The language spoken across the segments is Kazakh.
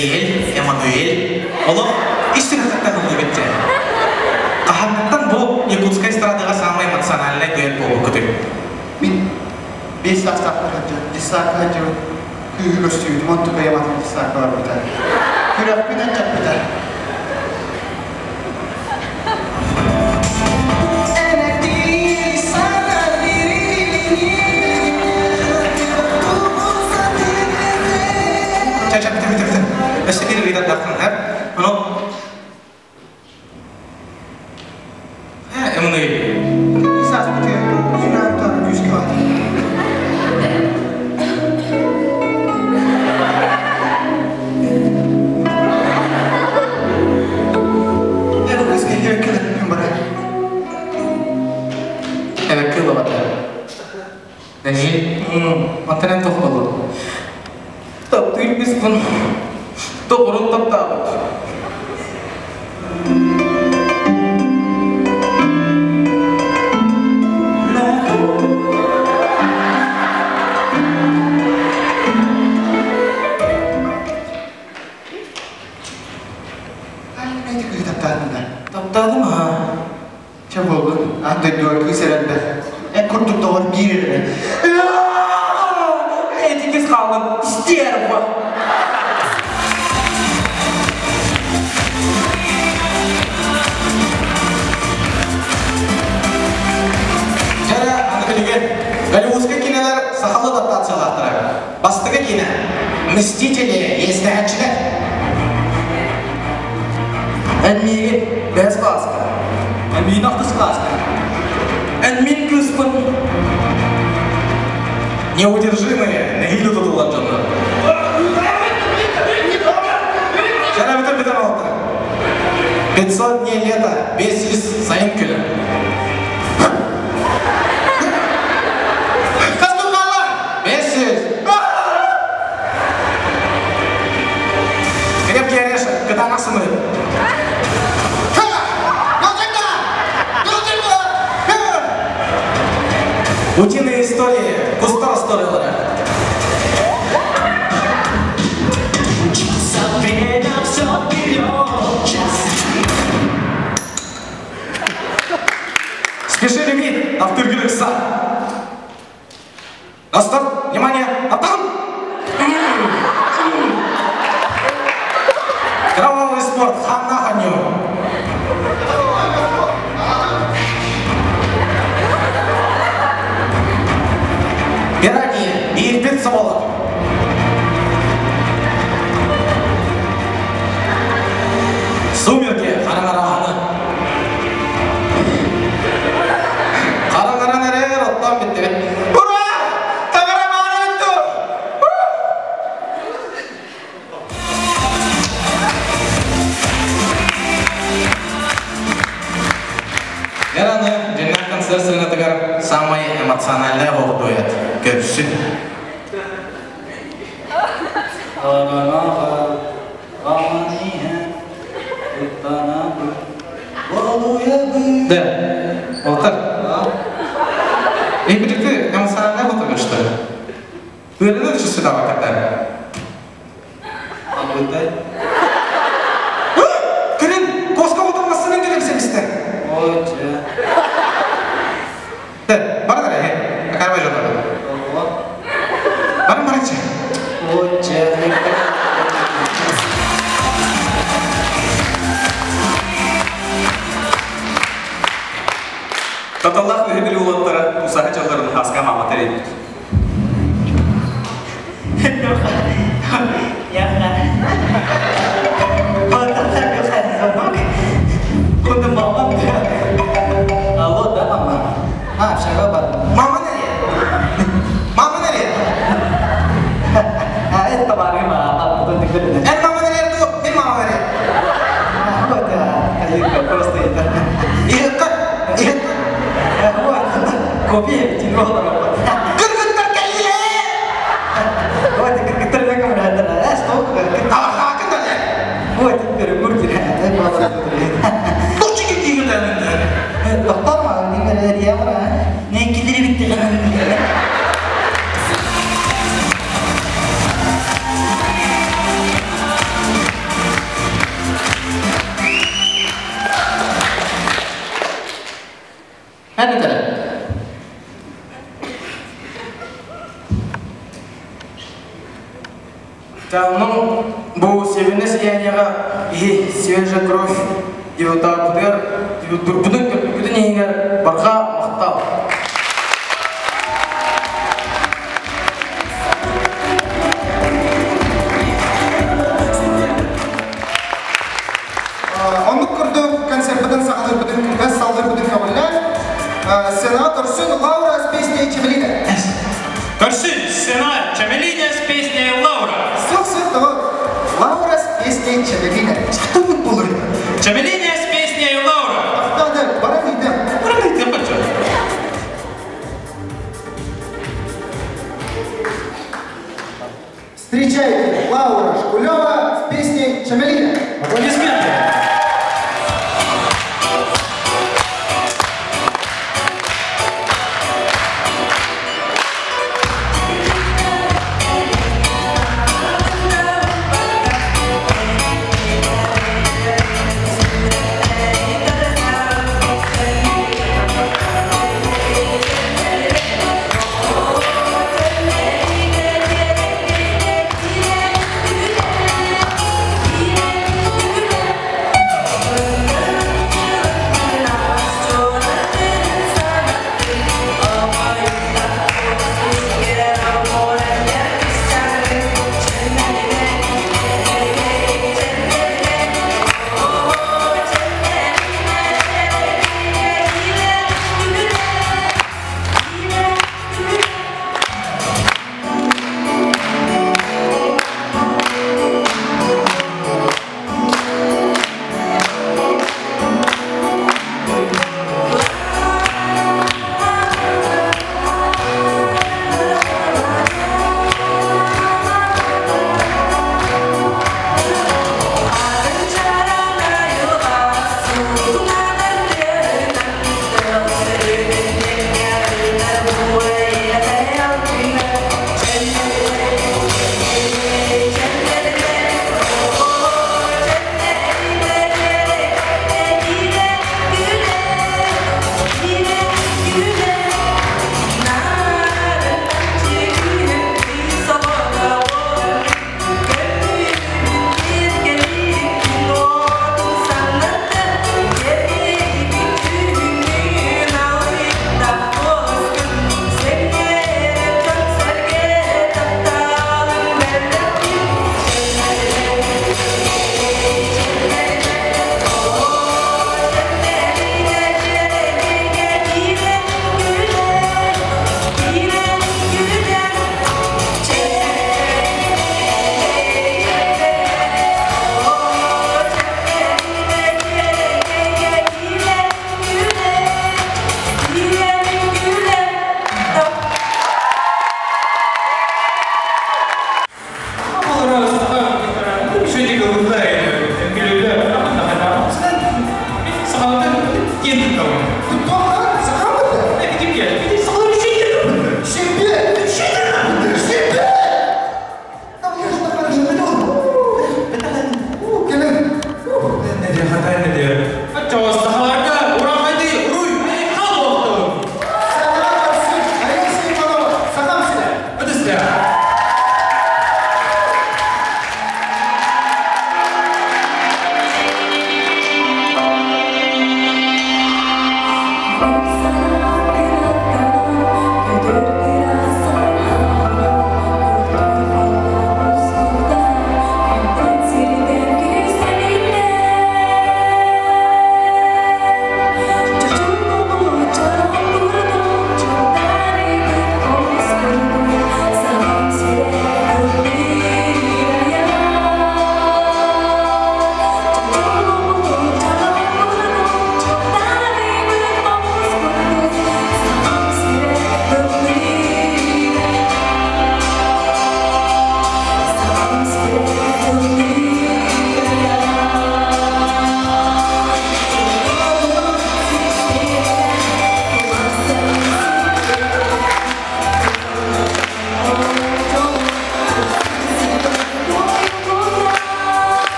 Daniel, Emmanuel, Allah, istri kata dulu beca. Kahatan bu, Yakutska Estradaga sama emotsionalnya dia bu begitu. Bisa saja, Hugos studium untuk kayak macam bisa kalau kita. Kita punya cara. بس كده اللي تدخل هاب انا ها من ايه Bisa seperti Yunantan Yuska. Ya terus kayak kira kemarin. انا كده بقى Daniel مثلا تخبط طب تلبس تقرن تبتعبت تبتعد معها شباب عند الدور كيسر ده كنت تدور بير هي تيجي خالد استيروا Kalau uska kina lar sahabat dapat salah terang. Pastiga kina mistiteli yesdaçlar. Enmiye bez kaska. Enmiye naktas kaska. Enmiye кыспын. Неудержимые на гилю тут уложено. Жара бітір алты. 500 дней лета, 500 сайын күлі. Когда нас мы. Утиные истории, кустар сторилера. Учиться время все вперед. Спеши лимит, автор сам. На старт, внимание, атам! Кровавый спорт, хана ханю. Пираньи и их пиццеволок. Сумерки, харанараханы. Харанараханы роттан битти. Ура! Тагараманы битту! Яраны жинақ концертсына тігір самый эмоциональный болып дует. Көрші. Да, отыр. Birlikte эмоциональный болып тұрғышты. Өрілі жүсі дава кәттер. Алғыдай. Кірін, қосқа отырмасымен келемсемістер. Ойче. Бардыр әйе, әкарбай жолдары. Барым барыншы. Ойче. Таталлах өйбілі олаттары ұсағы жолдарын хасқа маматар едік. Mama nereye? Mama nereye? Это товары мама, потом ты говоришь. En mama nereye tuh? En mama nereye? Вот это, просто это. Iya kan? Iya. Вот, кофе, тяжело. Gede kayaknya. Вот, kita lagi berada lah, stop. Tawa kan dah. Вот, перегур кira. Tuh cikit cikit dah. Dokter mah, ini ada dia mana? Nih kita dibikin. هاني ترى Canım bu sevinç yeniga свежая кровь yıldardır yıldırpının köpükten yenger barqa maqtal. Onluk kurduk konservden sağlar budun gaz saldır budun kavalla. Senator Sün Laura с песней Чемелина. Көрсін, сена, Чемелиня с песней Лаура. Все, вот. Лаура с песней Чемелина. Что тут было? Чемелиня с песней Лаура. Надо, пора идем. Правильно, ты почему? Встречайте, Лаура Шкулева с песней Чемелина. Аплодисменты.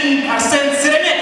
Вадим Арсен Сереметьев.